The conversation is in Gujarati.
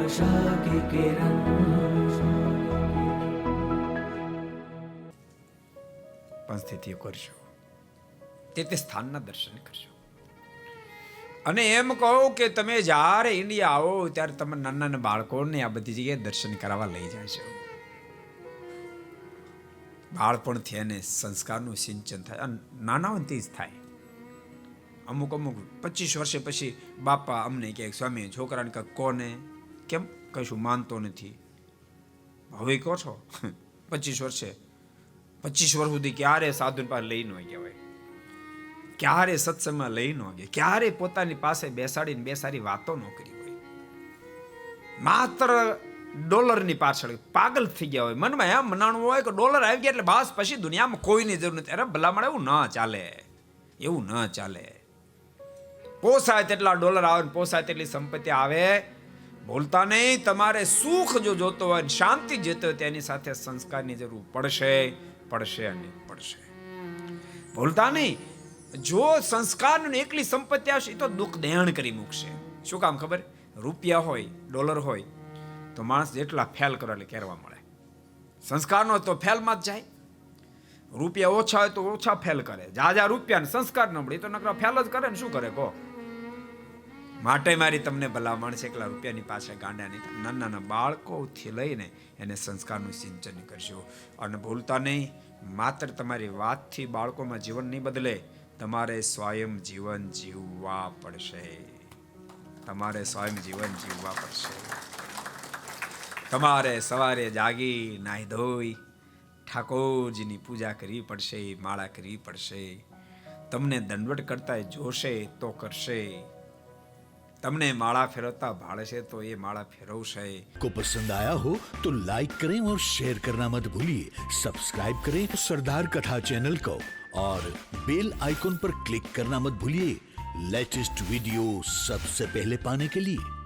आशा की किरण। પણ સ્થિતિઓ કરશો, તે સ્થાનના દર્શન કરશો. અને એમ કહો કે તમે જ્યારે ઇન્ડિયા આવો ત્યારે તમે નાના નાના બાળકોને આ બધી જગ્યાએ દર્શન કરાવવા લઈ જશો. બાળપણથી એને સંસ્કારનું સિંચન થાય. અને નાના હોય તે જ થાય. અમુક 25 વર્ષે પછી બાપા અમને કહે સ્વામી છોકરાને કહે કોને કેમ કશું માનતો નથી. હવે કહો છો 25 વર્ષે 25 વર્ષ સુધી ક્યારે સાધુ પાસે લઈ ન ગયા, ક્યારે સત્સંગમાં લઈ ન ગયા, ક્યારે પોતાની પાસે બેસાડીને બે સારી વાતો ન કરી હોય. માત્ર ડોલરની પાછળ પાગલ થઈ ગયા હોય. મનમાં એમ મનાણું હોય કે ડોલર આવી ગયા એટલે બસ પછી દુનિયામાં કોઈની જરૂર નથી. અરે ભલામણ એવું ન ચાલે, એવું ન ચાલે. પોસાય તેટલા ડોલર આવે, પોસાય તેટલી સંપત્તિ આવે, ભૂલતા નહીં. તમારે સુખ જો જોતો હોય, શાંતિ જોતો હોય, તેની સાથે સંસ્કારની જરૂર પડશે અને પડશે. ભૂલતા નહીં. જો સંસ્કારની એકલી સંપત્તિ આવશે તો દુઃખ દહેણ કરી મૂકશે. શું કામ ખબર? રૂપિયા હોય, ડોલર હોય તો માણસ જેટલા ફેલ કરો એટલે કહેવા મળે. સંસ્કારનો તો ફેલમાં જ જાય. રૂપિયા ઓછા હોય તો ઓછા ફેલ કરે. જાજા રૂપિયા ને સંસ્કાર ન મળે તો નકરા ફેલ જ કરે ને શું કરે કહો? માટે મારી તમને ભલામણ છે એકલા રૂપિયાની પાસે ગાંડા નહીં. નાના નાના બાળકોથી લઈને એને સંસ્કારનું સિંચન કરશો. અને ભૂલતા નહીં, માત્ર તમારી વાતથી બાળકોમાં જીવન નહીં બદલે, તમારે સ્વયં જીવન જીવવા પડશે. તમારે સ્વયં જીવન જીવવા પડશે. તમારે સવારે જાગી નાહી ધોઈ ઠાકોરજીની પૂજા કરવી પડશે, માળા કરવી પડશે. તમને દંડવટ કરતા જોશે તો કરશે. તમને माला फेरवता भाड़े से तो ये माला फेरवशे. को पसंद आया हो तो लाइक करें और शेयर करना मत भूलिए. सब्सक्राइब करें सरदार कथा चैनल को और बेल आइकॉन पर क्लिक करना मत भूलिए लेटेस्ट वीडियो सबसे पहले पाने के लिए.